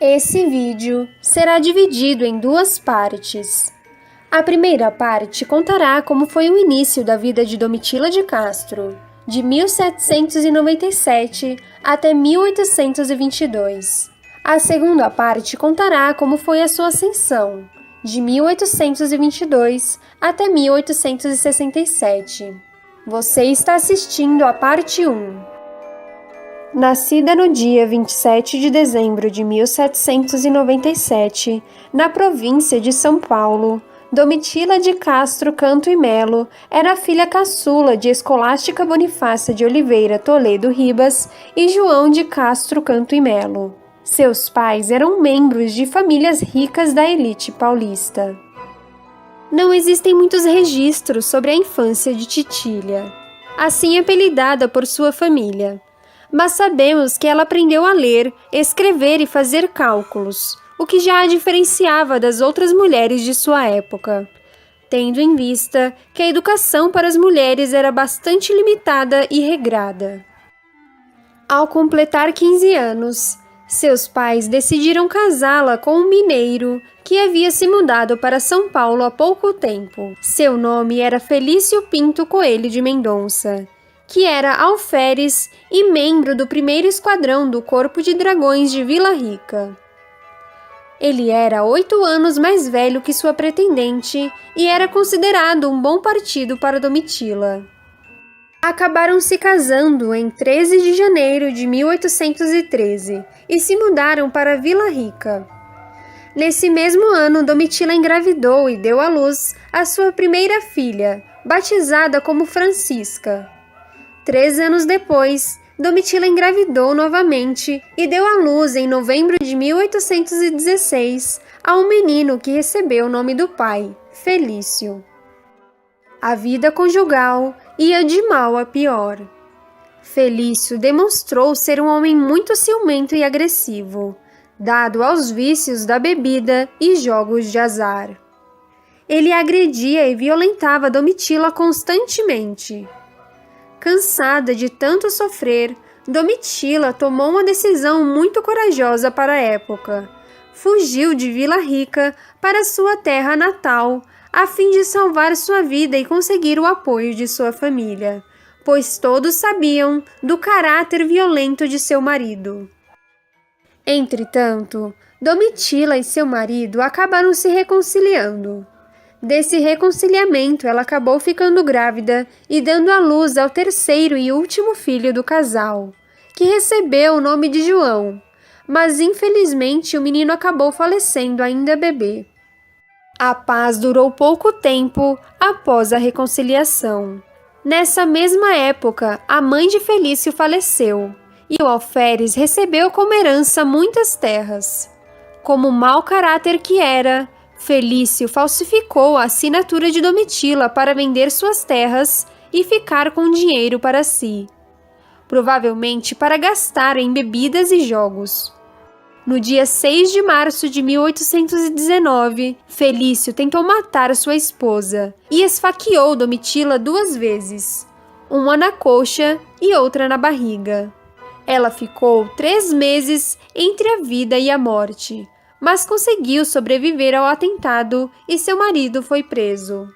Esse vídeo será dividido em duas partes. A primeira parte contará como foi o início da vida de Domitila de Castro, de 1797 até 1822. A segunda parte contará como foi a sua ascensão, de 1822 até 1867. Você está assistindo a parte 1. Nascida no dia 27 de dezembro de 1797, na província de São Paulo, Domitila de Castro Canto e Melo era filha caçula de Escolástica Bonifácia de Oliveira Toledo Ribas e João de Castro Canto e Melo. Seus pais eram membros de famílias ricas da elite paulista. Não existem muitos registros sobre a infância de Titília, assim apelidada por sua família. Mas sabemos que ela aprendeu a ler, escrever e fazer cálculos, o que já a diferenciava das outras mulheres de sua época, tendo em vista que a educação para as mulheres era bastante limitada e regrada. Ao completar 15 anos, seus pais decidiram casá-la com um mineiro que havia se mudado para São Paulo há pouco tempo. Seu nome era Felício Pinto Coelho de Mendonça, que era alferes e membro do 1º Esquadrão do Corpo de Dragões de Vila Rica. Ele era 8 anos mais velho que sua pretendente e era considerado um bom partido para Domitila. Acabaram se casando em 13 de janeiro de 1813 e se mudaram para Vila Rica. Nesse mesmo ano, Domitila engravidou e deu à luz a sua primeira filha, batizada como Francisca. 3 anos depois, Domitila engravidou novamente e deu à luz em novembro de 1816 a um menino que recebeu o nome do pai, Felício. A vida conjugal ia de mal a pior. Felício demonstrou ser um homem muito ciumento e agressivo, dado aos vícios da bebida e jogos de azar. Ele agredia e violentava Domitila constantemente. Cansada de tanto sofrer, Domitila tomou uma decisão muito corajosa para a época. Fugiu de Vila Rica para sua terra natal, a fim de salvar sua vida e conseguir o apoio de sua família, pois todos sabiam do caráter violento de seu marido. Entretanto, Domitila e seu marido acabaram se reconciliando. Desse reconciliamento, ela acabou ficando grávida e dando à luz ao terceiro e último filho do casal, que recebeu o nome de João, mas infelizmente o menino acabou falecendo ainda bebê. A paz durou pouco tempo após a reconciliação. Nessa mesma época, a mãe de Felício faleceu e o alferes recebeu como herança muitas terras. Como mau caráter que era, Felício falsificou a assinatura de Domitila para vender suas terras e ficar com dinheiro para si, provavelmente para gastar em bebidas e jogos. No dia 6 de março de 1819, Felício tentou matar sua esposa e esfaqueou Domitila 2 vezes, uma na coxa e outra na barriga. Ela ficou 3 meses entre a vida e a morte, mas conseguiu sobreviver ao atentado e seu marido foi preso.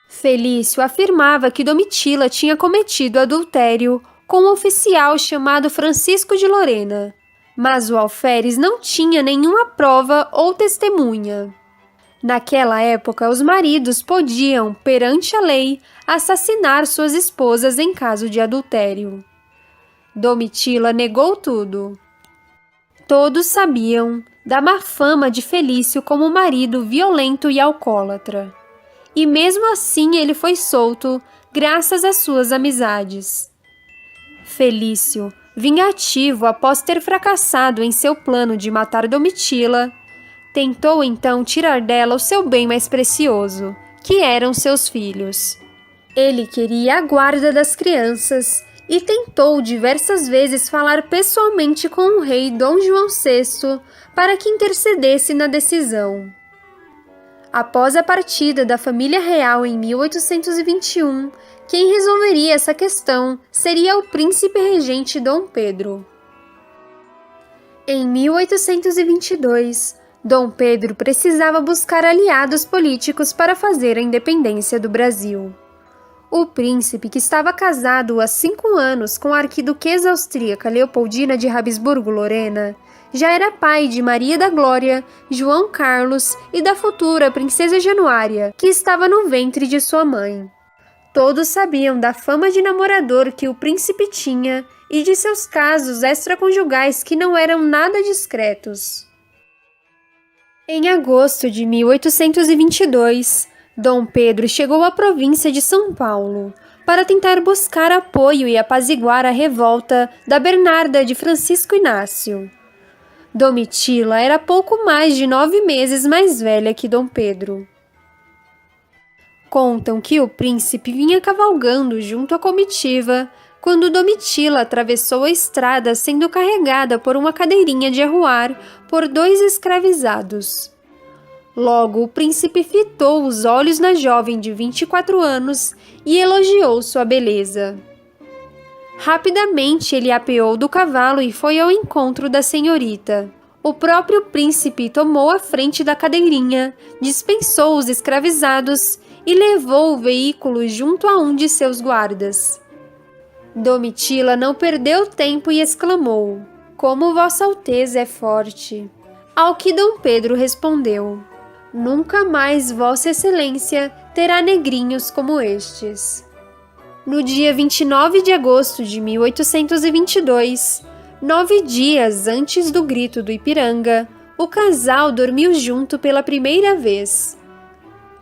Felício afirmava que Domitila tinha cometido adultério com um oficial chamado Francisco de Lorena, mas o alferes não tinha nenhuma prova ou testemunha. Naquela época, os maridos podiam, perante a lei, assassinar suas esposas em caso de adultério. Domitila negou tudo. Todos sabiam da má fama de Felício como marido violento e alcoólatra. E mesmo assim ele foi solto, graças às suas amizades. Felício, vingativo após ter fracassado em seu plano de matar Domitila, tentou então tirar dela o seu bem mais precioso, que eram seus filhos. Ele queria a guarda das crianças e tentou diversas vezes falar pessoalmente com o rei Dom João VI para que intercedesse na decisão. Após a partida da família real em 1821, quem resolveria essa questão seria o príncipe regente Dom Pedro. Em 1822, Dom Pedro precisava buscar aliados políticos para fazer a independência do Brasil. O príncipe, que estava casado há 5 anos com a arquiduquesa austríaca Leopoldina de Habsburgo-Lorena, já era pai de Maria da Glória, João Carlos e da futura princesa Januária, que estava no ventre de sua mãe. Todos sabiam da fama de namorador que o príncipe tinha e de seus casos extraconjugais que não eram nada discretos. Em agosto de 1822, Dom Pedro chegou à província de São Paulo para tentar buscar apoio e apaziguar a revolta da Bernarda de Francisco Inácio. Domitila era pouco mais de 9 meses mais velha que Dom Pedro. Contam que o príncipe vinha cavalgando junto à comitiva quando Domitila atravessou a estrada sendo carregada por uma cadeirinha de arruar por 2 escravizados. Logo, o príncipe fitou os olhos na jovem de 24 anos e elogiou sua beleza. Rapidamente ele apeou do cavalo e foi ao encontro da senhorita. O próprio príncipe tomou a frente da cadeirinha, dispensou os escravizados e levou o veículo junto a um de seus guardas. Domitila não perdeu tempo e exclamou: "Como Vossa Alteza é forte!" Ao que Dom Pedro respondeu: "Nunca mais Vossa Excelência terá negrinhos como estes." No dia 29 de agosto de 1822, 9 dias antes do grito do Ipiranga, o casal dormiu junto pela primeira vez.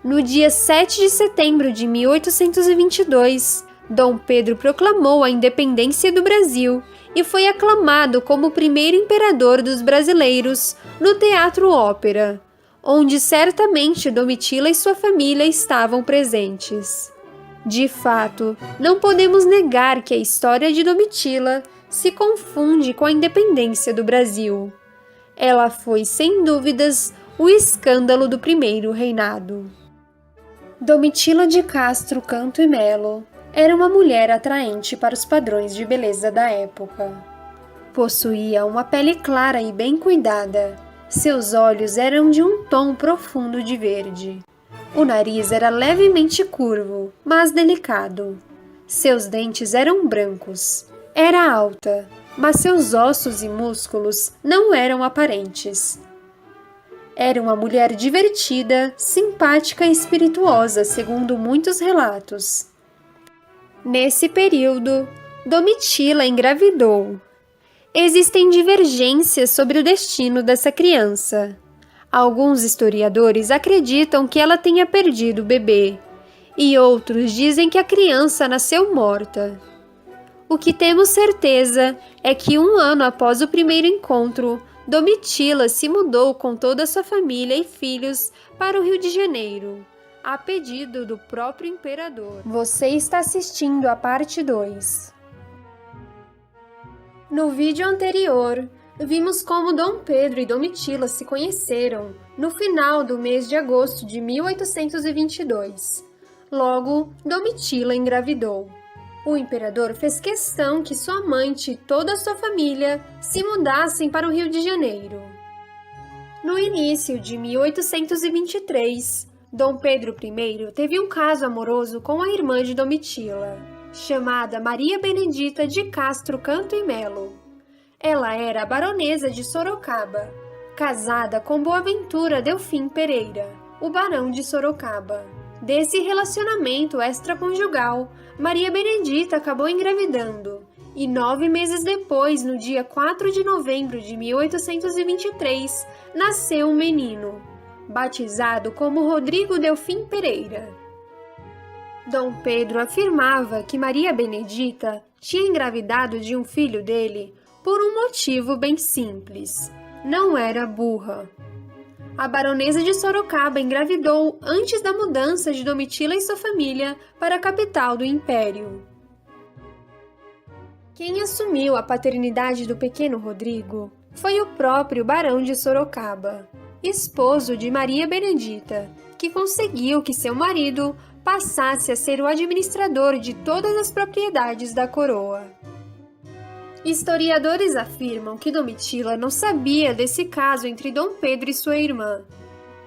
No dia 7 de setembro de 1822, Dom Pedro proclamou a independência do Brasil e foi aclamado como o primeiro imperador dos brasileiros no Teatro Ópera, onde certamente Domitila e sua família estavam presentes. De fato, não podemos negar que a história de Domitila se confunde com a independência do Brasil. Ela foi, sem dúvidas, o escândalo do primeiro reinado. Domitila de Castro Canto e Melo era uma mulher atraente para os padrões de beleza da época. Possuía uma pele clara e bem cuidada. Seus olhos eram de um tom profundo de verde. O nariz era levemente curvo, mas delicado. Seus dentes eram brancos. Era alta, mas seus ossos e músculos não eram aparentes. Era uma mulher divertida, simpática e espirituosa, segundo muitos relatos. Nesse período, Domitila engravidou. Existem divergências sobre o destino dessa criança. Alguns historiadores acreditam que ela tenha perdido o bebê, e outros dizem que a criança nasceu morta. O que temos certeza é que 1 ano após o primeiro encontro, Domitila se mudou com toda a sua família e filhos para o Rio de Janeiro, a pedido do próprio imperador. Você está assistindo a parte 2. No vídeo anterior, vimos como Dom Pedro e Domitila se conheceram no final do mês de agosto de 1822. Logo, Domitila engravidou. O imperador fez questão que sua amante e toda a sua família se mudassem para o Rio de Janeiro. No início de 1823, Dom Pedro I teve um caso amoroso com a irmã de Domitila, chamada Maria Benedita de Castro Canto e Melo. Ela era a baronesa de Sorocaba, casada com Boaventura Delfim Pereira, o barão de Sorocaba. Desse relacionamento extraconjugal, Maria Benedita acabou engravidando, e 9 meses depois, no dia 4 de novembro de 1823, nasceu um menino, batizado como Rodrigo Delfim Pereira. Dom Pedro afirmava que Maria Benedita tinha engravidado de um filho dele por um motivo bem simples: não era burra. A baronesa de Sorocaba engravidou antes da mudança de Domitila e sua família para a capital do império. Quem assumiu a paternidade do pequeno Rodrigo foi o próprio barão de Sorocaba, esposo de Maria Benedita, que conseguiu que seu marido passasse a ser o administrador de todas as propriedades da coroa. Historiadores afirmam que Domitila não sabia desse caso entre Dom Pedro e sua irmã,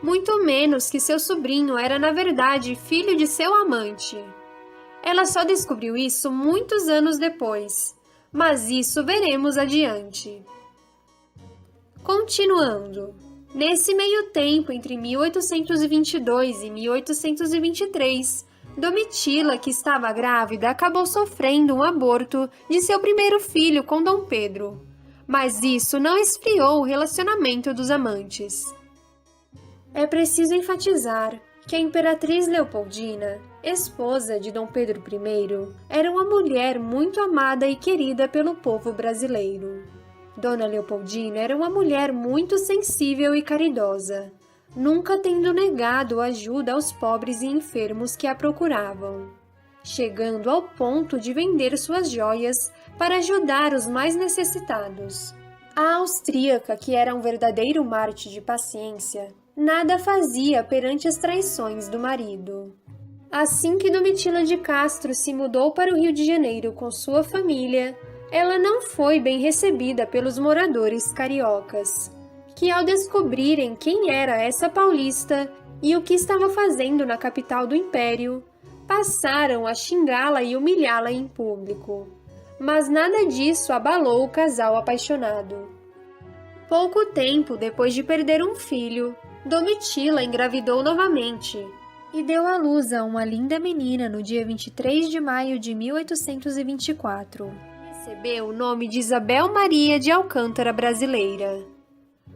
muito menos que seu sobrinho era, na verdade, filho de seu amante. Ela só descobriu isso muitos anos depois, mas isso veremos adiante. Continuando. Nesse meio tempo, entre 1822 e 1823, Domitila, que estava grávida, acabou sofrendo um aborto de seu primeiro filho com Dom Pedro. Mas isso não esfriou o relacionamento dos amantes. É preciso enfatizar que a Imperatriz Leopoldina, esposa de Dom Pedro I, era uma mulher muito amada e querida pelo povo brasileiro. Dona Leopoldina era uma mulher muito sensível e caridosa, nunca tendo negado ajuda aos pobres e enfermos que a procuravam, chegando ao ponto de vender suas joias para ajudar os mais necessitados. A austríaca, que era um verdadeiro mártir de paciência, nada fazia perante as traições do marido. Assim que Domitila de Castro se mudou para o Rio de Janeiro com sua família, ela não foi bem recebida pelos moradores cariocas, que ao descobrirem quem era essa paulista e o que estava fazendo na capital do império, passaram a xingá-la e humilhá-la em público. Mas nada disso abalou o casal apaixonado. Pouco tempo depois de perder um filho, Domitila engravidou novamente e deu à luz a uma linda menina no dia 23 de maio de 1824. Recebeu o nome de Isabel Maria de Alcântara Brasileira.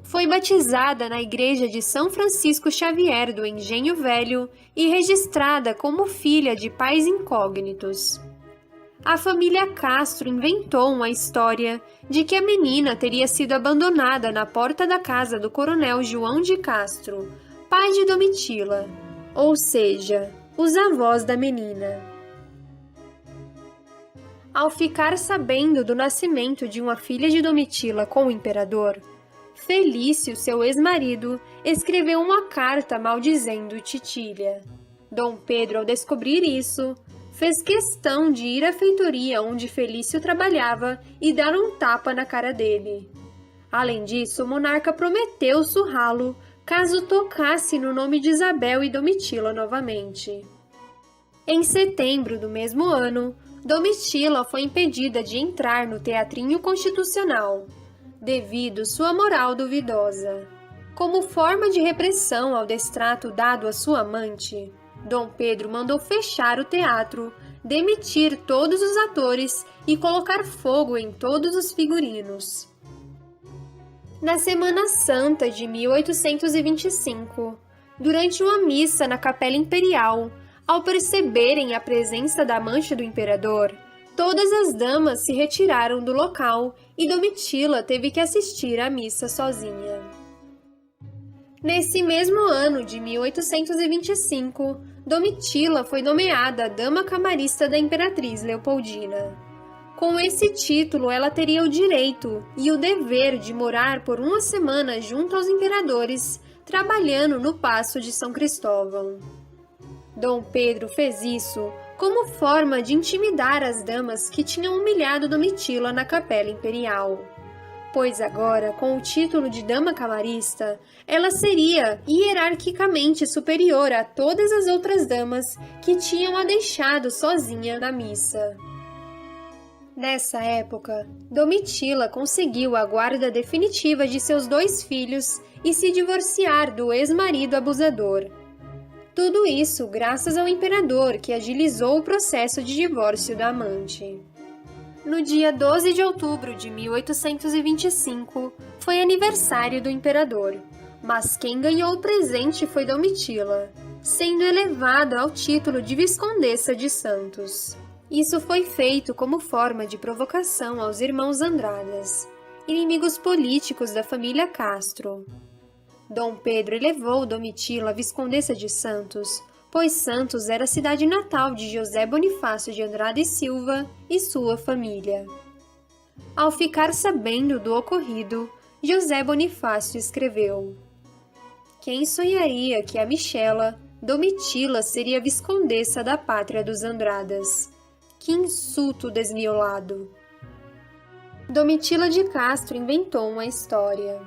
Foi batizada na igreja de São Francisco Xavier do Engenho Velho e registrada como filha de pais incógnitos. A família Castro inventou uma história de que a menina teria sido abandonada na porta da casa do coronel João de Castro, pai de Domitila, ou seja, os avós da menina. Ao ficar sabendo do nascimento de uma filha de Domitila com o imperador, Felício, seu ex-marido, escreveu uma carta maldizendo Titília. Dom Pedro, ao descobrir isso, fez questão de ir à feitoria onde Felício trabalhava e dar um tapa na cara dele. Além disso, o monarca prometeu surrá-lo caso tocasse no nome de Isabel e Domitila novamente. Em setembro do mesmo ano, Domitila foi impedida de entrar no Teatrinho Constitucional, devido sua moral duvidosa. Como forma de repressão ao destrato dado à sua amante, Dom Pedro mandou fechar o teatro, demitir todos os atores e colocar fogo em todos os figurinos. Na Semana Santa de 1825, durante uma missa na Capela Imperial, ao perceberem a presença da mancha do imperador, todas as damas se retiraram do local e Domitila teve que assistir à missa sozinha. Nesse mesmo ano de 1825, Domitila foi nomeada Dama Camarista da Imperatriz Leopoldina. Com esse título, ela teria o direito e o dever de morar por uma semana junto aos imperadores, trabalhando no Paço de São Cristóvão. Dom Pedro fez isso como forma de intimidar as damas que tinham humilhado Domitila na Capela Imperial. Pois agora, com o título de Dama Camarista, ela seria hierarquicamente superior a todas as outras damas que tinham a deixado sozinha na missa. Nessa época, Domitila conseguiu a guarda definitiva de seus 2 filhos e se divorciar do ex-marido abusador. Tudo isso graças ao imperador, que agilizou o processo de divórcio da amante. No dia 12 de outubro de 1825, foi aniversário do imperador, mas quem ganhou o presente foi Domitila, sendo elevada ao título de Viscondessa de Santos. Isso foi feito como forma de provocação aos irmãos Andradas, inimigos políticos da família Castro. Dom Pedro elevou Domitila a Viscondessa de Santos, pois Santos era a cidade natal de José Bonifácio de Andrada e Silva e sua família. Ao ficar sabendo do ocorrido, José Bonifácio escreveu: "Quem sonharia que a Michela, Domitila, seria viscondessa da pátria dos Andradas? Que insulto desmiolado!" Domitila de Castro inventou uma história.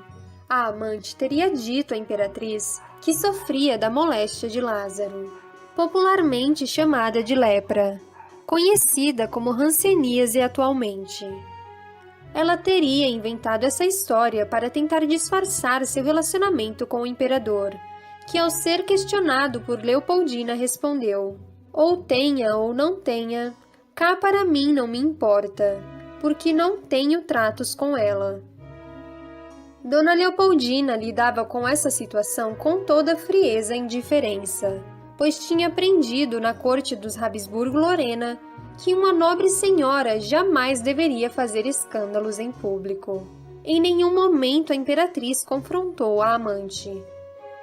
A amante teria dito à imperatriz que sofria da moléstia de Lázaro, popularmente chamada de lepra, conhecida como hanseníase atualmente. Ela teria inventado essa história para tentar disfarçar seu relacionamento com o imperador, que ao ser questionado por Leopoldina respondeu: ou tenha ou não tenha, cá para mim não me importa, porque não tenho tratos com ela. Dona Leopoldina lidava com essa situação com toda frieza e indiferença, pois tinha aprendido na corte dos Habsburgo-Lorena que uma nobre senhora jamais deveria fazer escândalos em público. Em nenhum momento a imperatriz confrontou a amante.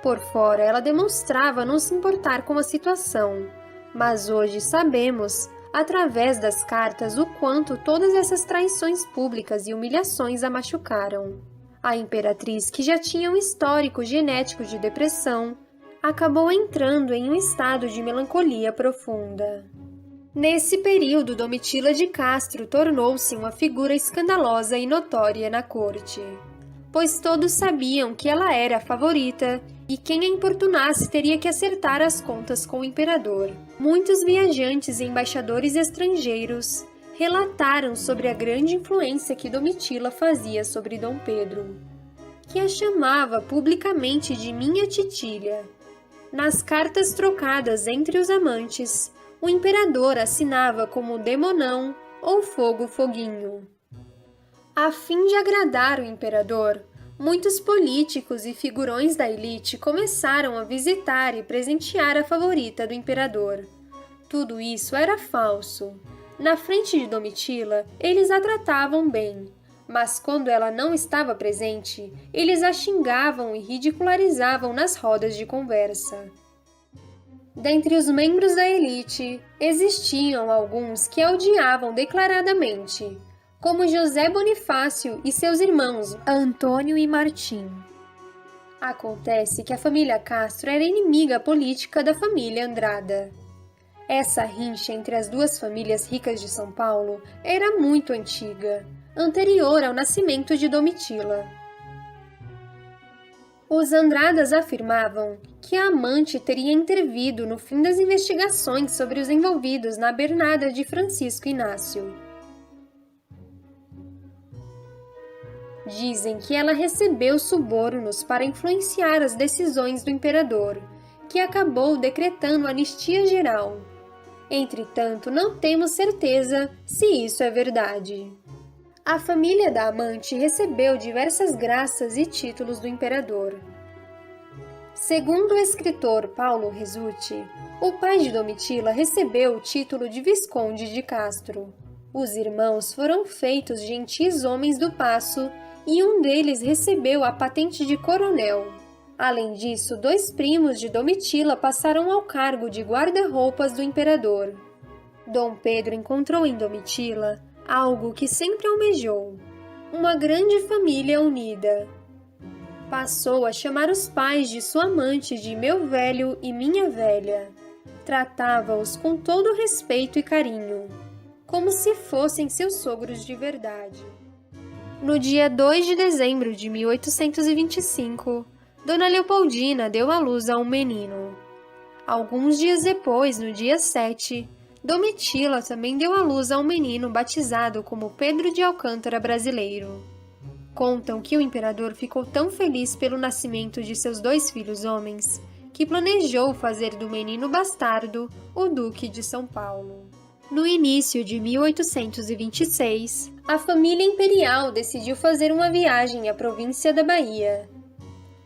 Por fora, ela demonstrava não se importar com a situação, mas hoje sabemos, através das cartas, o quanto todas essas traições públicas e humilhações a machucaram. A imperatriz, que já tinha um histórico genético de depressão, acabou entrando em um estado de melancolia profunda. Nesse período, Domitila de Castro tornou-se uma figura escandalosa e notória na corte, pois todos sabiam que ela era a favorita e quem a importunasse teria que acertar as contas com o imperador. Muitos viajantes e embaixadores estrangeiros relataram sobre a grande influência que Domitila fazia sobre Dom Pedro, que a chamava publicamente de minha titilha. Nas cartas trocadas entre os amantes, o imperador assinava como Demonão ou Fogo Foguinho. A fim de agradar o imperador, muitos políticos e figurões da elite começaram a visitar e presentear a favorita do imperador. Tudo isso era falso. Na frente de Domitila, eles a tratavam bem, mas quando ela não estava presente, eles a xingavam e ridicularizavam nas rodas de conversa. Dentre os membros da elite, existiam alguns que a odiavam declaradamente, como José Bonifácio e seus irmãos Antônio e Martim. Acontece que a família Castro era inimiga política da família Andrada. Essa rincha entre as duas famílias ricas de São Paulo era muito antiga, anterior ao nascimento de Domitila. Os Andradas afirmavam que a amante teria intervido no fim das investigações sobre os envolvidos na Bernada de Francisco Inácio. Dizem que ela recebeu subornos para influenciar as decisões do imperador, que acabou decretando anistia geral. Entretanto, não temos certeza se isso é verdade. A família da amante recebeu diversas graças e títulos do imperador. Segundo o escritor Paulo Resutti, o pai de Domitila recebeu o título de Visconde de Castro. Os irmãos foram feitos gentis homens do paço e um deles recebeu a patente de coronel. Além disso, 2 primos de Domitila passaram ao cargo de guarda-roupas do imperador. Dom Pedro encontrou em Domitila algo que sempre almejou: uma grande família unida. Passou a chamar os pais de sua amante de meu velho e minha velha. Tratava-os com todo respeito e carinho, como se fossem seus sogros de verdade. No dia 2 de dezembro de 1825, Dona Leopoldina deu à luz a um menino. Alguns dias depois, no dia 7, Domitila também deu à luz a um menino batizado como Pedro de Alcântara Brasileiro. Contam que o imperador ficou tão feliz pelo nascimento de seus 2 filhos homens que planejou fazer do menino bastardo o Duque de São Paulo. No início de 1826, a família imperial decidiu fazer uma viagem à província da Bahia.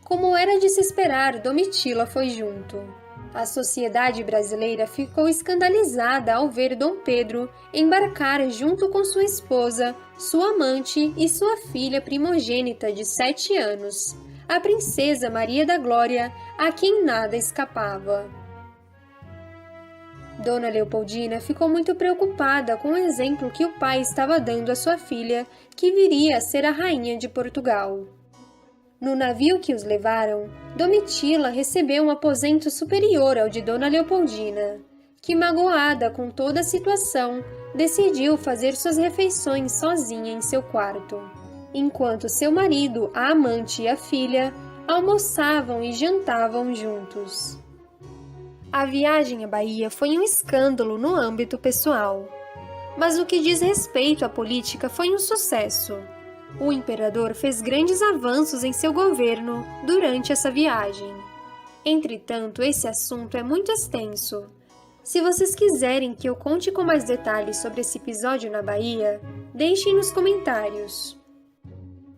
Como era de se esperar, Domitila foi junto. A sociedade brasileira ficou escandalizada ao ver Dom Pedro embarcar junto com sua esposa, sua amante e sua filha primogênita de 7 anos, a princesa Maria da Glória, a quem nada escapava. Dona Leopoldina ficou muito preocupada com o exemplo que o pai estava dando à sua filha, que viria a ser a rainha de Portugal. No navio que os levaram, Domitila recebeu um aposento superior ao de Dona Leopoldina, que, magoada com toda a situação, decidiu fazer suas refeições sozinha em seu quarto, enquanto seu marido, a amante e a filha almoçavam e jantavam juntos. A viagem à Bahia foi um escândalo no âmbito pessoal, mas no que diz respeito à política foi um sucesso. O imperador fez grandes avanços em seu governo durante essa viagem. Entretanto, esse assunto é muito extenso. Se vocês quiserem que eu conte com mais detalhes sobre esse episódio na Bahia, deixem nos comentários.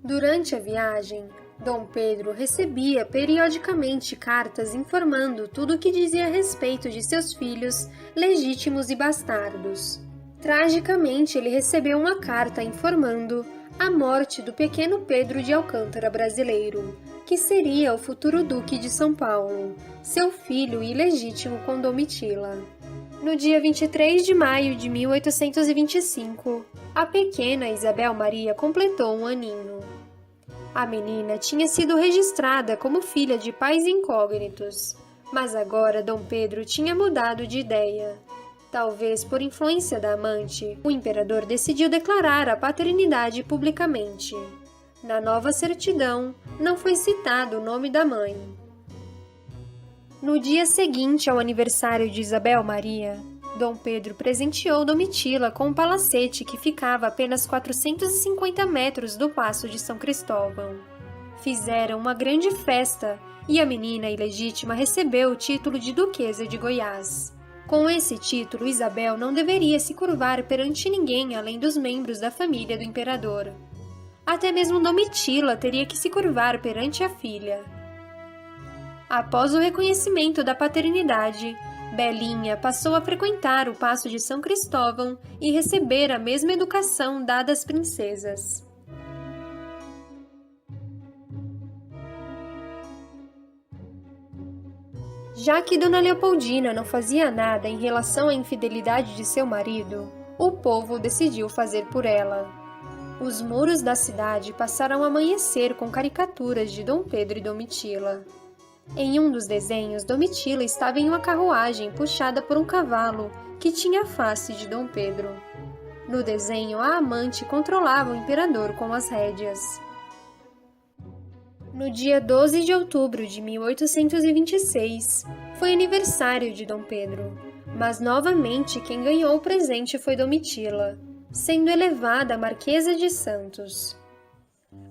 Durante a viagem, Dom Pedro recebia periodicamente cartas informando tudo o que dizia a respeito de seus filhos legítimos e bastardos. Tragicamente, ele recebeu uma carta informando a morte do pequeno Pedro de Alcântara brasileiro, que seria o futuro Duque de São Paulo, seu filho ilegítimo com Domitila. No dia 23 de maio de 1825, a pequena Isabel Maria completou um aninho. A menina tinha sido registrada como filha de pais incógnitos, mas agora Dom Pedro tinha mudado de ideia. Talvez por influência da amante, o imperador decidiu declarar a paternidade publicamente. Na nova certidão, não foi citado o nome da mãe. No dia seguinte ao aniversário de Isabel Maria, Dom Pedro presenteou Domitila com um palacete que ficava a apenas 450 metros do Paço de São Cristóvão. Fizeram uma grande festa e a menina ilegítima recebeu o título de Duquesa de Goiás. Com esse título, Isabel não deveria se curvar perante ninguém além dos membros da família do imperador. Até mesmo Domitila teria que se curvar perante a filha. Após o reconhecimento da paternidade, Belinha passou a frequentar o Paço de São Cristóvão e receber a mesma educação dada às princesas. Já que Dona Leopoldina não fazia nada em relação à infidelidade de seu marido, o povo decidiu fazer por ela. Os muros da cidade passaram a amanhecer com caricaturas de Dom Pedro e Domitila. Em um dos desenhos, Domitila estava em uma carruagem puxada por um cavalo que tinha a face de Dom Pedro. No desenho, a amante controlava o imperador com as rédeas. No dia 12 de outubro de 1826, foi aniversário de Dom Pedro, mas novamente quem ganhou o presente foi Domitila, sendo elevada a Marquesa de Santos.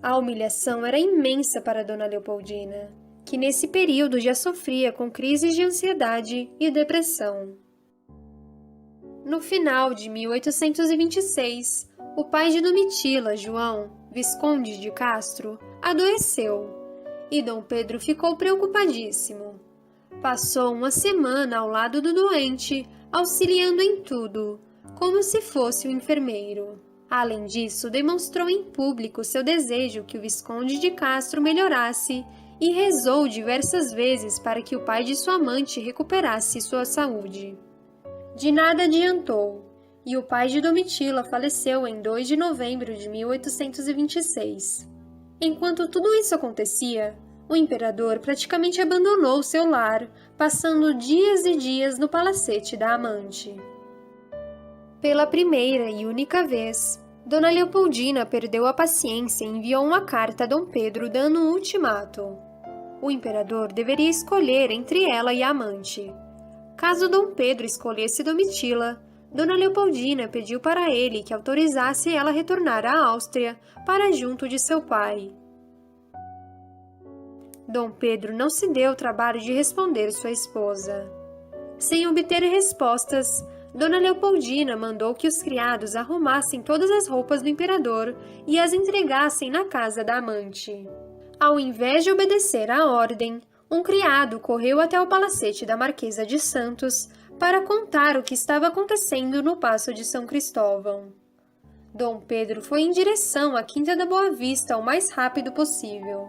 A humilhação era imensa para Dona Leopoldina, que nesse período já sofria com crises de ansiedade e depressão. No final de 1826, o pai de Domitila, João, Visconde de Castro, adoeceu e Dom Pedro ficou preocupadíssimo. Passou uma semana ao lado do doente, auxiliando em tudo, como se fosse um enfermeiro. Além disso, demonstrou em público seu desejo que o Visconde de Castro melhorasse e rezou diversas vezes para que o pai de sua amante recuperasse sua saúde. De nada adiantou, e o pai de Domitila faleceu em 2 de novembro de 1826. Enquanto tudo isso acontecia, o imperador praticamente abandonou seu lar, passando dias e dias no palacete da amante. Pela primeira e única vez, Dona Leopoldina perdeu a paciência e enviou uma carta a Dom Pedro dando um ultimato. O imperador deveria escolher entre ela e a amante. Caso Dom Pedro escolhesse Domitila, Dona Leopoldina pediu para ele que autorizasse ela a retornar à Áustria para junto de seu pai. Dom Pedro não se deu o trabalho de responder sua esposa. Sem obter respostas, Dona Leopoldina mandou que os criados arrumassem todas as roupas do imperador e as entregassem na casa da amante. Ao invés de obedecer à ordem, um criado correu até o palacete da Marquesa de Santos para contar o que estava acontecendo no Paço de São Cristóvão. Dom Pedro foi em direção à Quinta da Boa Vista o mais rápido possível.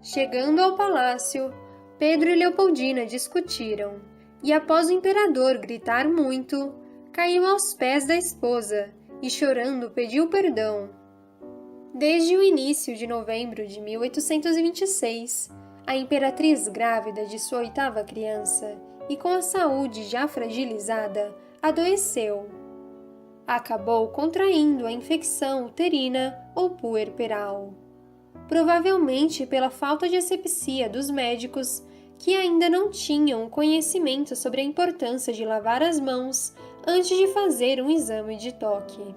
Chegando ao palácio, Pedro e Leopoldina discutiram, e após o imperador gritar muito, caiu aos pés da esposa e, chorando, pediu perdão. Desde o início de novembro de 1826, a imperatriz grávida de sua 8ª criança e, com a saúde já fragilizada, adoeceu. Acabou contraindo a infecção uterina ou puerperal, provavelmente pela falta de asepsia dos médicos, que ainda não tinham conhecimento sobre a importância de lavar as mãos antes de fazer um exame de toque.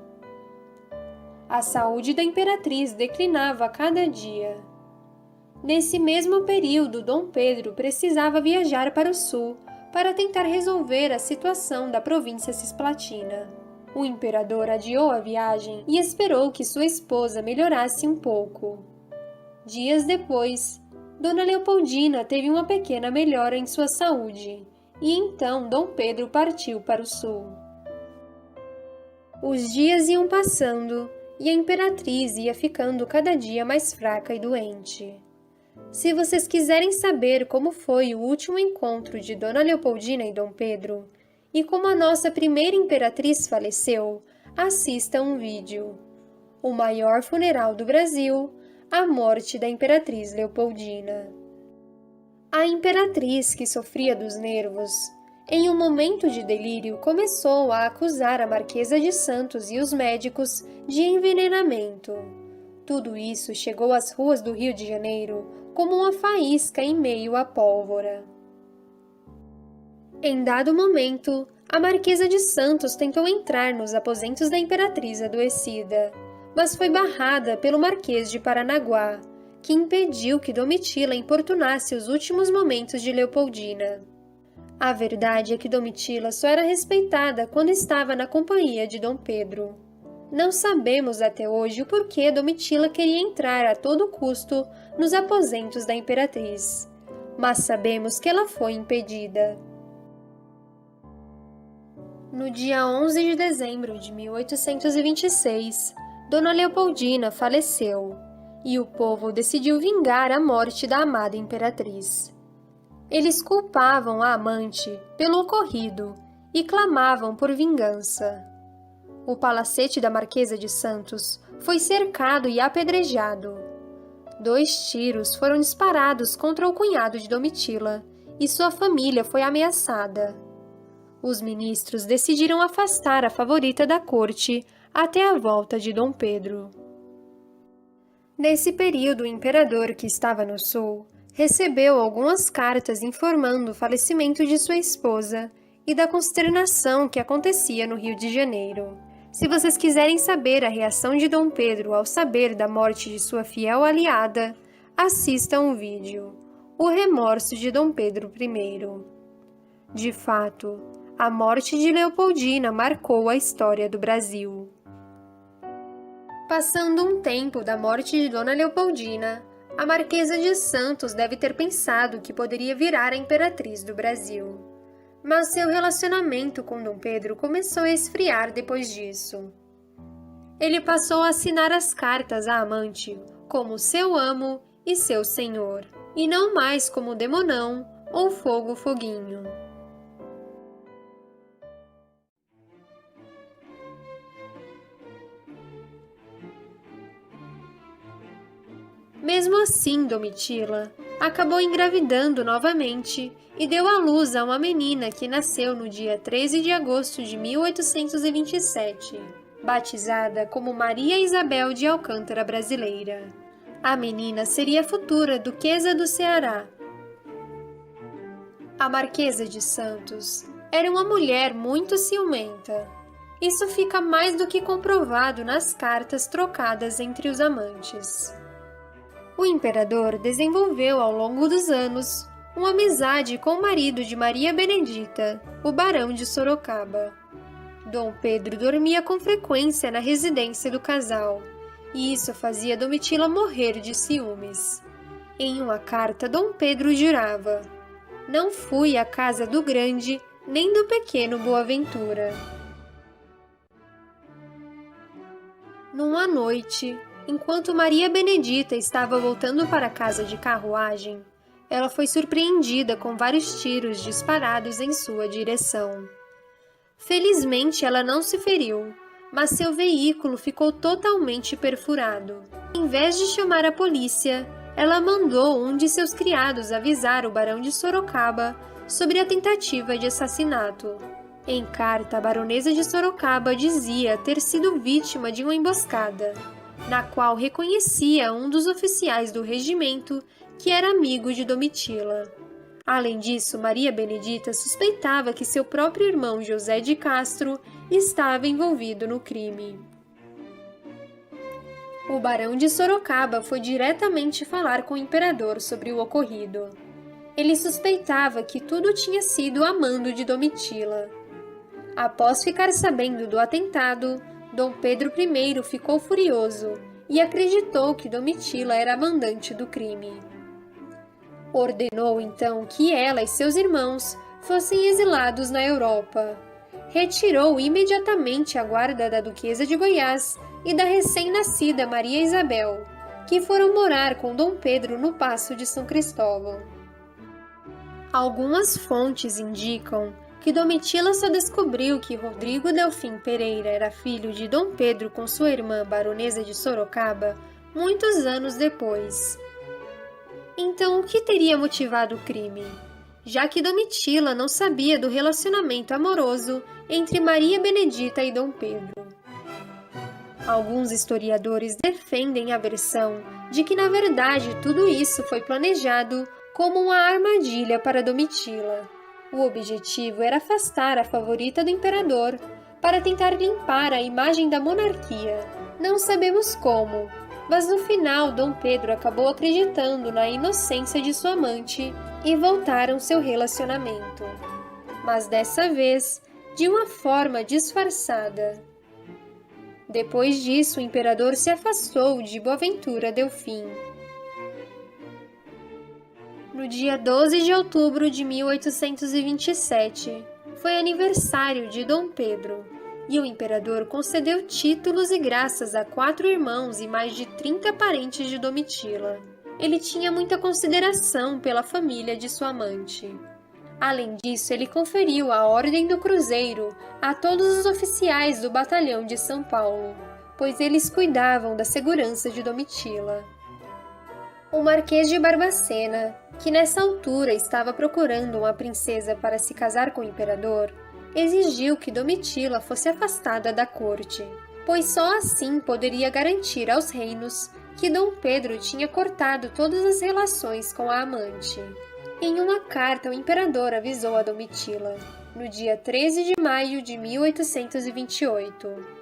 A saúde da imperatriz declinava a cada dia. Nesse mesmo período, Dom Pedro precisava viajar para o sul para tentar resolver a situação da província cisplatina. O imperador adiou a viagem e esperou que sua esposa melhorasse um pouco. Dias depois, Dona Leopoldina teve uma pequena melhora em sua saúde, e então Dom Pedro partiu para o sul. Os dias iam passando e a imperatriz ia ficando cada dia mais fraca e doente. Se vocês quiserem saber como foi o último encontro de Dona Leopoldina e Dom Pedro, e como a nossa primeira imperatriz faleceu, assista um vídeo. O maior funeral do Brasil, a morte da Imperatriz Leopoldina. A imperatriz, que sofria dos nervos, em um momento de delírio começou a acusar a Marquesa de Santos e os médicos de envenenamento. Tudo isso chegou às ruas do Rio de Janeiro como uma faísca em meio à pólvora. Em dado momento, a Marquesa de Santos tentou entrar nos aposentos da imperatriz adoecida, mas foi barrada pelo Marquês de Paranaguá, que impediu que Domitila importunasse os últimos momentos de Leopoldina. A verdade é que Domitila só era respeitada quando estava na companhia de Dom Pedro. Não sabemos até hoje o porquê Domitila queria entrar a todo custo nos aposentos da imperatriz, mas sabemos que ela foi impedida. No dia 11 de dezembro de 1826, Dona Leopoldina faleceu, e o povo decidiu vingar a morte da amada imperatriz. Eles culpavam a amante pelo ocorrido e clamavam por vingança. O palacete da Marquesa de Santos foi cercado e apedrejado. 2 tiros foram disparados contra o cunhado de Domitila, e sua família foi ameaçada. Os ministros decidiram afastar a favorita da corte até a volta de Dom Pedro. Nesse período, o imperador, que estava no sul, recebeu algumas cartas informando o falecimento de sua esposa e da consternação que acontecia no Rio de Janeiro. Se vocês quiserem saber a reação de Dom Pedro ao saber da morte de sua fiel aliada, assistam o vídeo O Remorso de Dom Pedro I. De fato, a morte de Leopoldina marcou a história do Brasil. Passando um tempo da morte de Dona Leopoldina, a Marquesa de Santos deve ter pensado que poderia virar a imperatriz do Brasil. Mas seu relacionamento com Dom Pedro começou a esfriar depois disso. Ele passou a assinar as cartas à amante como seu amo e seu senhor, e não mais como Demonão ou Fogo Foguinho. Mesmo assim, Domitila acabou engravidando novamente e deu à luz a uma menina que nasceu no dia 13 de agosto de 1827, batizada como Maria Isabel de Alcântara Brasileira. A menina seria a futura Duquesa do Ceará. A Marquesa de Santos era uma mulher muito ciumenta. Isso fica mais do que comprovado nas cartas trocadas entre os amantes. O imperador desenvolveu ao longo dos anos uma amizade com o marido de Maria Benedita, o barão de Sorocaba. Dom Pedro dormia com frequência na residência do casal, e isso fazia Domitila morrer de ciúmes. Em uma carta, Dom Pedro jurava: "Não fui à casa do grande nem do pequeno Boaventura." Numa noite, enquanto Maria Benedita estava voltando para casa de carruagem, ela foi surpreendida com vários tiros disparados em sua direção. Felizmente, ela não se feriu, mas seu veículo ficou totalmente perfurado. Em vez de chamar a polícia, ela mandou um de seus criados avisar o barão de Sorocaba sobre a tentativa de assassinato. Em carta, a baronesa de Sorocaba dizia ter sido vítima de uma emboscada, na qual reconhecia um dos oficiais do regimento que era amigo de Domitila. Além disso, Maria Benedita suspeitava que seu próprio irmão José de Castro estava envolvido no crime. O barão de Sorocaba foi diretamente falar com o imperador sobre o ocorrido. Ele suspeitava que tudo tinha sido a mando de Domitila. Após ficar sabendo do atentado, Dom Pedro I ficou furioso e acreditou que Domitila era a mandante do crime. Ordenou então que ela e seus irmãos fossem exilados na Europa. Retirou imediatamente a guarda da Duquesa de Goiás e da recém-nascida Maria Isabel, que foram morar com Dom Pedro no Paço de São Cristóvão. Algumas fontes indicam que Domitila só descobriu que Rodrigo Delfim Pereira era filho de Dom Pedro com sua irmã baronesa de Sorocaba muitos anos depois. Então, o que teria motivado o crime? Já que Domitila não sabia do relacionamento amoroso entre Maria Benedita e Dom Pedro. Alguns historiadores defendem a versão de que, na verdade, tudo isso foi planejado como uma armadilha para Domitila. O objetivo era afastar a favorita do imperador para tentar limpar a imagem da monarquia. Não sabemos como, mas no final Dom Pedro acabou acreditando na inocência de sua amante e voltaram seu relacionamento. Mas dessa vez, de uma forma disfarçada. Depois disso, o imperador se afastou de Boaventura Delfim. No dia 12 de outubro de 1827, foi aniversário de Dom Pedro, e o imperador concedeu títulos e graças a 4 irmãos e mais de 30 parentes de Domitila. Ele tinha muita consideração pela família de sua amante. Além disso, ele conferiu a Ordem do Cruzeiro a todos os oficiais do Batalhão de São Paulo, pois eles cuidavam da segurança de Domitila. O Marquês de Barbacena, que nessa altura estava procurando uma princesa para se casar com o imperador, exigiu que Domitila fosse afastada da corte, pois só assim poderia garantir aos reinos que Dom Pedro tinha cortado todas as relações com a amante. Em uma carta, o imperador avisou a Domitila, no dia 13 de maio de 1828.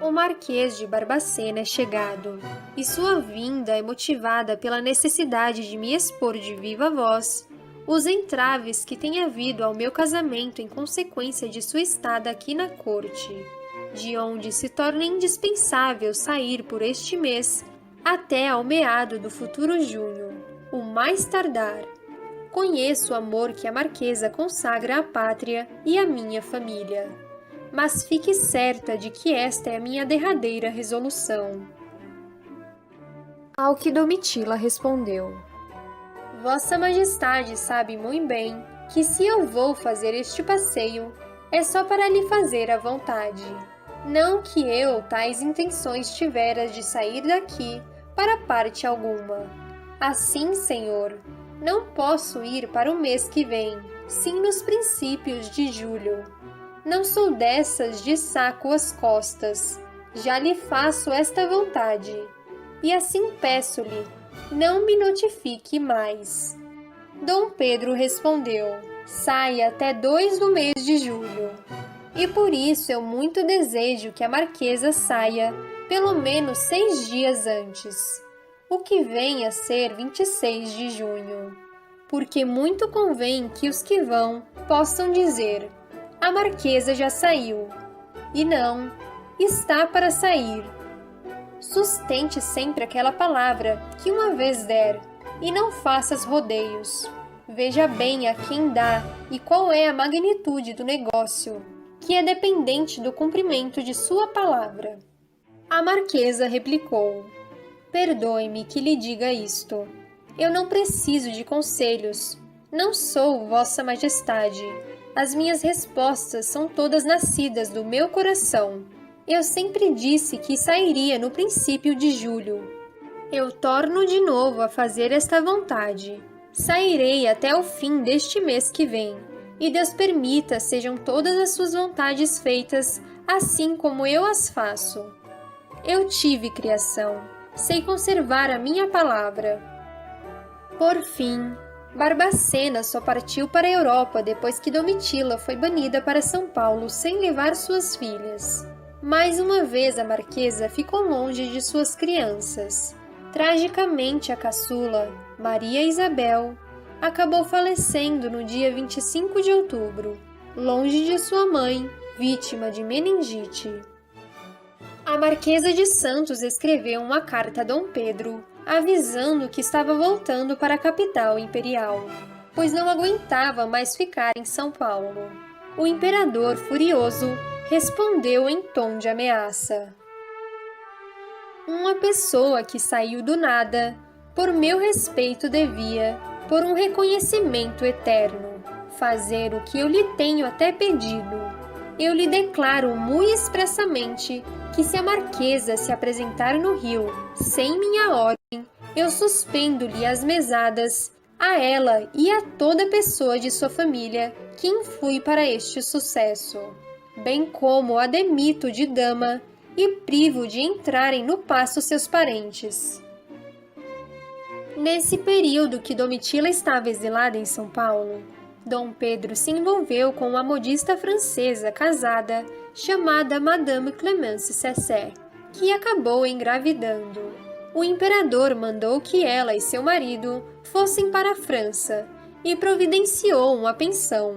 O Marquês de Barbacena é chegado, e sua vinda é motivada pela necessidade de me expor de viva voz os entraves que tem havido ao meu casamento em consequência de sua estada aqui na corte, de onde se torna indispensável sair por este mês até ao meado do futuro junho, o mais tardar. Conheço o amor que a Marquesa consagra à pátria e à minha família, mas fique certa de que esta é a minha derradeira resolução. Ao que Domitila respondeu: Vossa Majestade sabe muito bem que se eu vou fazer este passeio, é só para lhe fazer a vontade. Não que eu tais intenções tivera de sair daqui para parte alguma. Assim, senhor, não posso ir para o mês que vem, sim nos princípios de julho. Não sou dessas de saco às costas, já lhe faço esta vontade. E assim peço-lhe, não me notifique mais. Dom Pedro respondeu: Sai até 2 do mês de julho. E por isso eu muito desejo que a Marquesa saia pelo menos 6 dias antes, o que vem a ser 26 de junho. Porque muito convém que os que vão possam dizer: a Marquesa já saiu. E não, está para sair. Sustente sempre aquela palavra que uma vez der, e não faças rodeios. Veja bem a quem dá e qual é a magnitude do negócio, que é dependente do cumprimento de sua palavra. A Marquesa replicou: Perdoe-me que lhe diga isto. Eu não preciso de conselhos. Não sou Vossa Majestade. As minhas respostas são todas nascidas do meu coração. Eu sempre disse que sairia no princípio de julho. Eu torno de novo a fazer esta vontade. Sairei até o fim deste mês que vem, e Deus permita sejam todas as suas vontades feitas, assim como eu as faço. Eu tive criação, sei conservar a minha palavra. Por fim, Barbacena só partiu para a Europa depois que Domitila foi banida para São Paulo sem levar suas filhas. Mais uma vez a marquesa ficou longe de suas crianças. Tragicamente, a caçula, Maria Isabel, acabou falecendo no dia 25 de outubro, longe de sua mãe, vítima de meningite. A Marquesa de Santos escreveu uma carta a Dom Pedro, avisando que estava voltando para a capital imperial, pois não aguentava mais ficar em São Paulo. O imperador, furioso, respondeu em tom de ameaça: uma pessoa que saiu do nada, por meu respeito devia, por um reconhecimento eterno, fazer o que eu lhe tenho até pedido. Eu lhe declaro muito expressamente que se a Marquesa se apresentar no Rio sem minha ordem, eu suspendo-lhe as mesadas a ela e a toda pessoa de sua família que influi para este sucesso, bem como a demito de dama e privo de entrarem no paço seus parentes. Nesse período que Domitila estava exilada em São Paulo, Dom Pedro se envolveu com uma modista francesa casada chamada Madame Clémence Cesset, que acabou engravidando. O imperador mandou que ela e seu marido fossem para a França e providenciou uma pensão.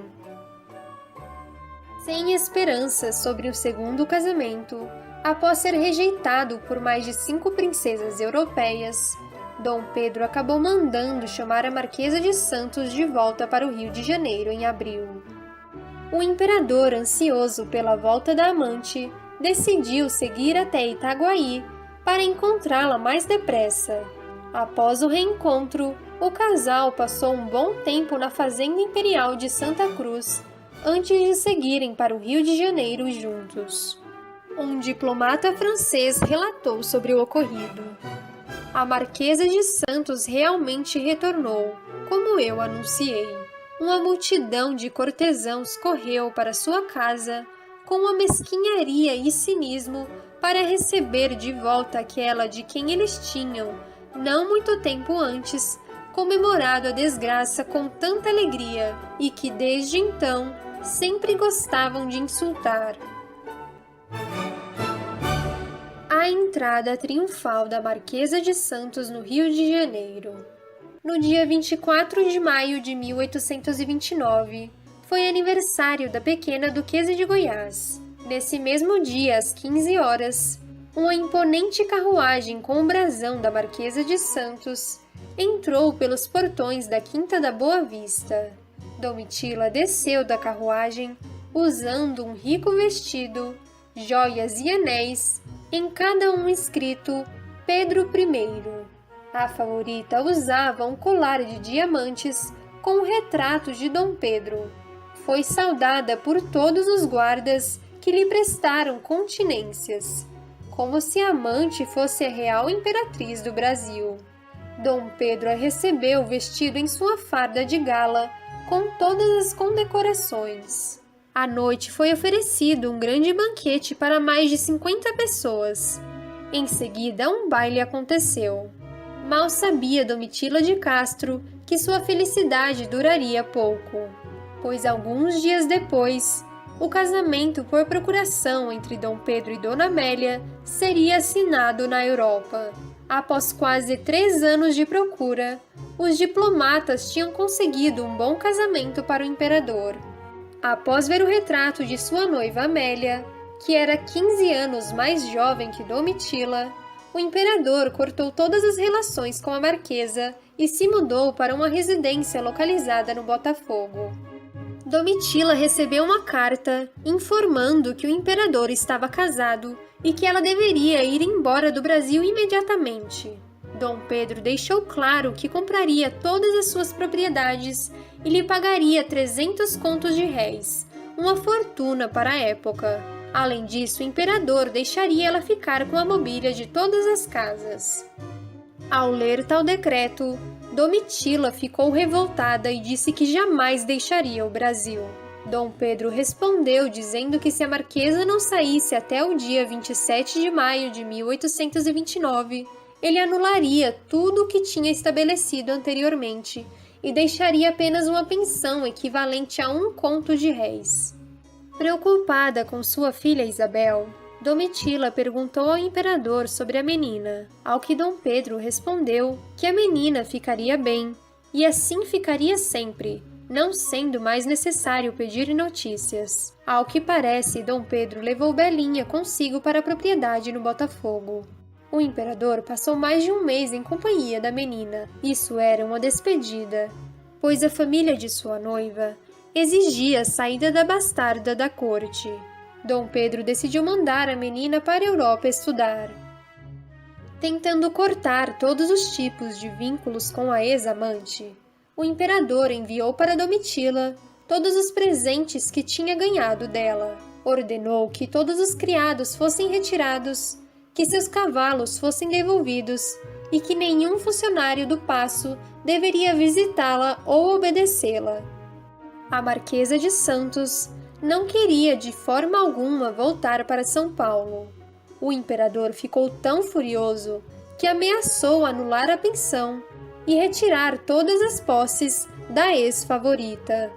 Sem esperanças sobre o segundo casamento, após ser rejeitado por mais de 5 princesas europeias, Dom Pedro acabou mandando chamar a Marquesa de Santos de volta para o Rio de Janeiro em abril. O imperador, ansioso pela volta da amante, decidiu seguir até Itaguaí para encontrá-la mais depressa. Após o reencontro, o casal passou um bom tempo na Fazenda Imperial de Santa Cruz, antes de seguirem para o Rio de Janeiro juntos. Um diplomata francês relatou sobre o ocorrido. A Marquesa de Santos realmente retornou, como eu anunciei. Uma multidão de cortesãos correu para sua casa com uma mesquinharia e cinismo para receber de volta aquela de quem eles tinham, não muito tempo antes, comemorado a desgraça com tanta alegria e que desde então sempre gostavam de insultar. A entrada triunfal da Marquesa de Santos no Rio de Janeiro. No dia 24 de maio de 1829, foi aniversário da pequena Duquesa de Goiás. Nesse mesmo dia, às 15 horas, uma imponente carruagem com o brasão da Marquesa de Santos entrou pelos portões da Quinta da Boa Vista. Domitila desceu da carruagem usando um rico vestido, joias e anéis, em cada um escrito Pedro I. A favorita usava um colar de diamantes com o retrato de Dom Pedro. Foi saudada por todos os guardas que lhe prestaram continências, como se a amante fosse a real imperatriz do Brasil. Dom Pedro a recebeu vestido em sua farda de gala, com todas as condecorações. À noite foi oferecido um grande banquete para mais de 50 pessoas. Em seguida, um baile aconteceu. Mal sabia Domitila de Castro que sua felicidade duraria pouco, pois alguns dias depois, o casamento por procuração entre Dom Pedro e Dona Amélia seria assinado na Europa. Após quase 3 anos de procura, os diplomatas tinham conseguido um bom casamento para o imperador. Após ver o retrato de sua noiva Amélia, que era 15 anos mais jovem que Domitila, o imperador cortou todas as relações com a marquesa e se mudou para uma residência localizada no Botafogo. Domitila recebeu uma carta informando que o imperador estava casado e que ela deveria ir embora do Brasil imediatamente. Dom Pedro deixou claro que compraria todas as suas propriedades e lhe pagaria 300 contos de réis, uma fortuna para a época. Além disso, o imperador deixaria ela ficar com a mobília de todas as casas. Ao ler tal decreto, Domitila ficou revoltada e disse que jamais deixaria o Brasil. Dom Pedro respondeu dizendo que se a marquesa não saísse até o dia 27 de maio de 1829, ele anularia tudo o que tinha estabelecido anteriormente e deixaria apenas uma pensão equivalente a 1 conto de réis. Preocupada com sua filha Isabel, Domitila perguntou ao imperador sobre a menina, ao que Dom Pedro respondeu que a menina ficaria bem, e assim ficaria sempre, não sendo mais necessário pedir notícias. Ao que parece, Dom Pedro levou Belinha consigo para a propriedade no Botafogo. O imperador passou mais de um mês em companhia da menina. Isso era uma despedida, pois a família de sua noiva exigia a saída da bastarda da corte. Dom Pedro decidiu mandar a menina para a Europa estudar. Tentando cortar todos os tipos de vínculos com a ex-amante, o imperador enviou para Domitila todos os presentes que tinha ganhado dela. Ordenou que todos os criados fossem retirados, que seus cavalos fossem devolvidos e que nenhum funcionário do paço deveria visitá-la ou obedecê-la. A Marquesa de Santos não queria de forma alguma voltar para São Paulo. O imperador ficou tão furioso que ameaçou anular a pensão e retirar todas as posses da ex-favorita.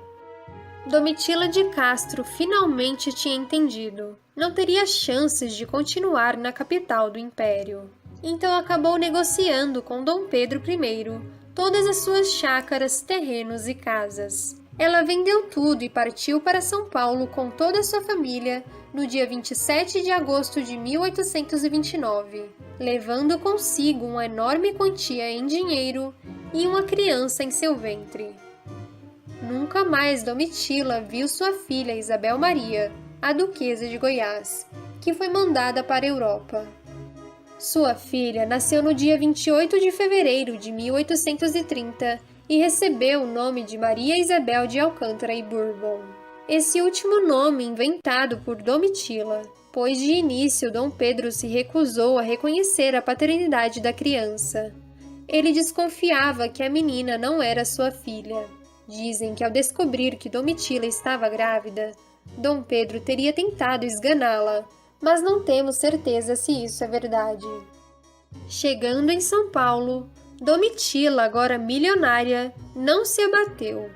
Domitila de Castro finalmente tinha entendido. Não teria chances de continuar na capital do império. Então acabou negociando com Dom Pedro I todas as suas chácaras, terrenos e casas. Ela vendeu tudo e partiu para São Paulo com toda a sua família no dia 27 de agosto de 1829, levando consigo uma enorme quantia em dinheiro e uma criança em seu ventre. Nunca mais Domitila viu sua filha Isabel Maria, a Duquesa de Goiás, que foi mandada para a Europa. Sua filha nasceu no dia 28 de fevereiro de 1830 e recebeu o nome de Maria Isabel de Alcântara e Bourbon. Esse último nome inventado por Domitila, pois de início Dom Pedro se recusou a reconhecer a paternidade da criança. Ele desconfiava que a menina não era sua filha. Dizem que ao descobrir que Domitila estava grávida, Dom Pedro teria tentado esganá-la, mas não temos certeza se isso é verdade. Chegando em São Paulo, Domitila, agora milionária, não se abateu.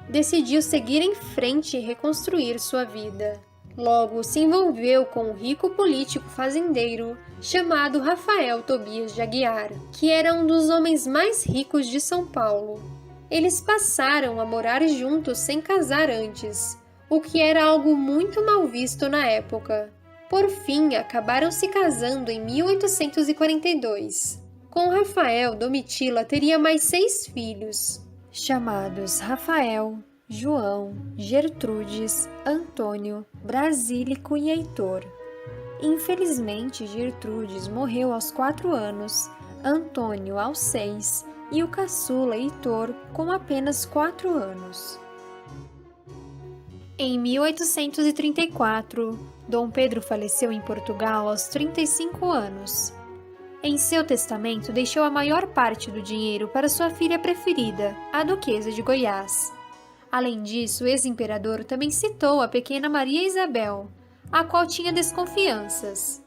Decidiu seguir em frente e reconstruir sua vida. Logo se envolveu com um rico político fazendeiro chamado Rafael Tobias de Aguiar, que era um dos homens mais ricos de São Paulo. Eles passaram a morar juntos sem casar antes, o que era algo muito mal visto na época. Por fim, acabaram se casando em 1842. Com Rafael, Domitila teria mais 6 filhos, chamados Rafael, João, Gertrudes, Antônio, Brasílico e Heitor. Infelizmente, Gertrudes morreu aos 4 anos, Antônio aos 6 e o caçula Heitor com apenas 4 anos. Em 1834, Dom Pedro faleceu em Portugal aos 35 anos. Em seu testamento, deixou a maior parte do dinheiro para sua filha preferida, a Duquesa de Goiás. Além disso, o ex-imperador também citou a pequena Maria Isabel, a qual tinha desconfianças.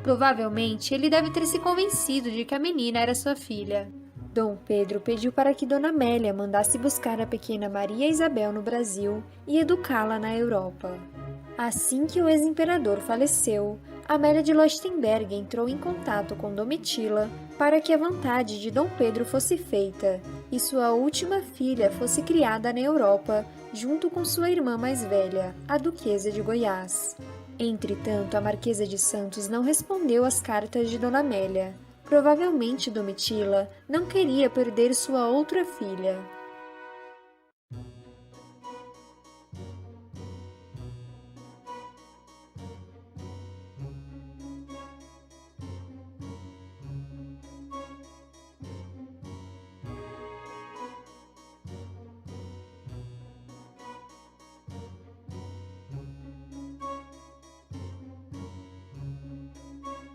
Provavelmente, ele deve ter se convencido de que a menina era sua filha. Dom Pedro pediu para que Dona Amélia mandasse buscar a pequena Maria Isabel no Brasil e educá-la na Europa. Assim que o ex-imperador faleceu, Amélia de Leuchtenberg entrou em contato com Domitila para que a vontade de Dom Pedro fosse feita e sua última filha fosse criada na Europa, junto com sua irmã mais velha, a Duquesa de Goiás. Entretanto, a Marquesa de Santos não respondeu às cartas de Dona Amélia. Provavelmente Domitila não queria perder sua outra filha.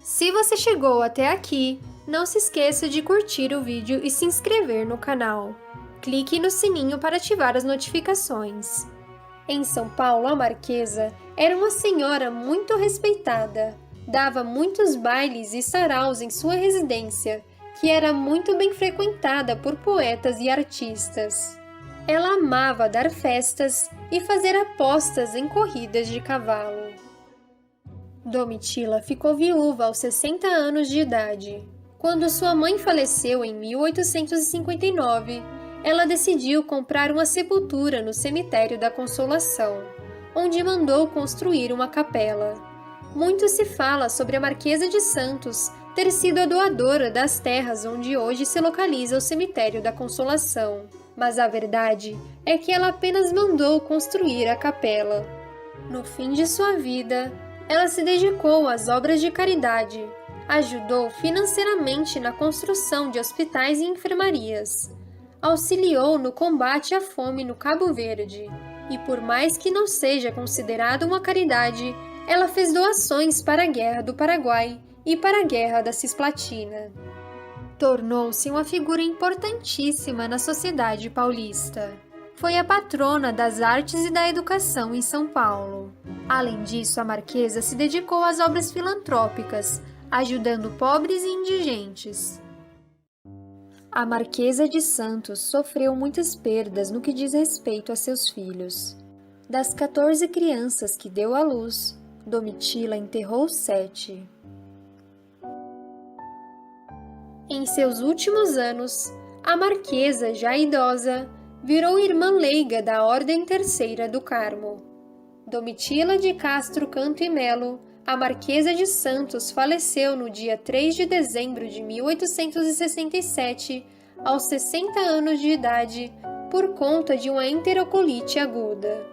Se você chegou até aqui, Não se esqueça de curtir o vídeo e se inscrever no canal. Clique no sininho para ativar as notificações. Em São Paulo, a Marquesa era uma senhora muito respeitada. Dava muitos bailes e saraus em sua residência, que era muito bem frequentada por poetas e artistas. Ela amava dar festas e fazer apostas em corridas de cavalo. Domitila ficou viúva aos 60 anos de idade. Quando sua mãe faleceu em 1859, ela decidiu comprar uma sepultura no cemitério da Consolação, onde mandou construir uma capela. Muito se fala sobre a Marquesa de Santos ter sido a doadora das terras onde hoje se localiza o cemitério da Consolação, mas a verdade é que ela apenas mandou construir a capela. No fim de sua vida, ela se dedicou às obras de caridade, ajudou financeiramente na construção de hospitais e enfermarias, auxiliou no combate à fome no Cabo Verde e, por mais que não seja considerada uma caridade, ela fez doações para a Guerra do Paraguai e para a Guerra da Cisplatina. Tornou-se uma figura importantíssima na sociedade paulista. Foi a patrona das artes e da educação em São Paulo. Além disso, a Marquesa se dedicou às obras filantrópicas, ajudando pobres e indigentes. A Marquesa de Santos sofreu muitas perdas no que diz respeito a seus filhos. Das 14 crianças que deu à luz, Domitila enterrou 7. Em seus últimos anos, a Marquesa, já idosa, virou irmã leiga da Ordem Terceira do Carmo. Domitila de Castro Canto e Melo, a Marquesa de Santos, faleceu no dia 3 de dezembro de 1867, aos 60 anos de idade, por conta de uma enterocolite aguda.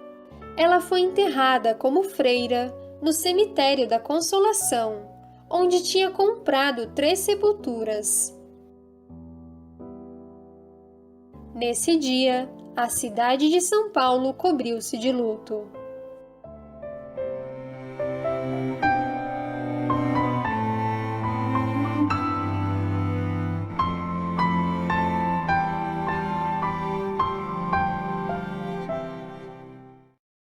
Ela foi enterrada como freira no cemitério da Consolação, onde tinha comprado 3 sepulturas. Nesse dia, a cidade de São Paulo cobriu-se de luto.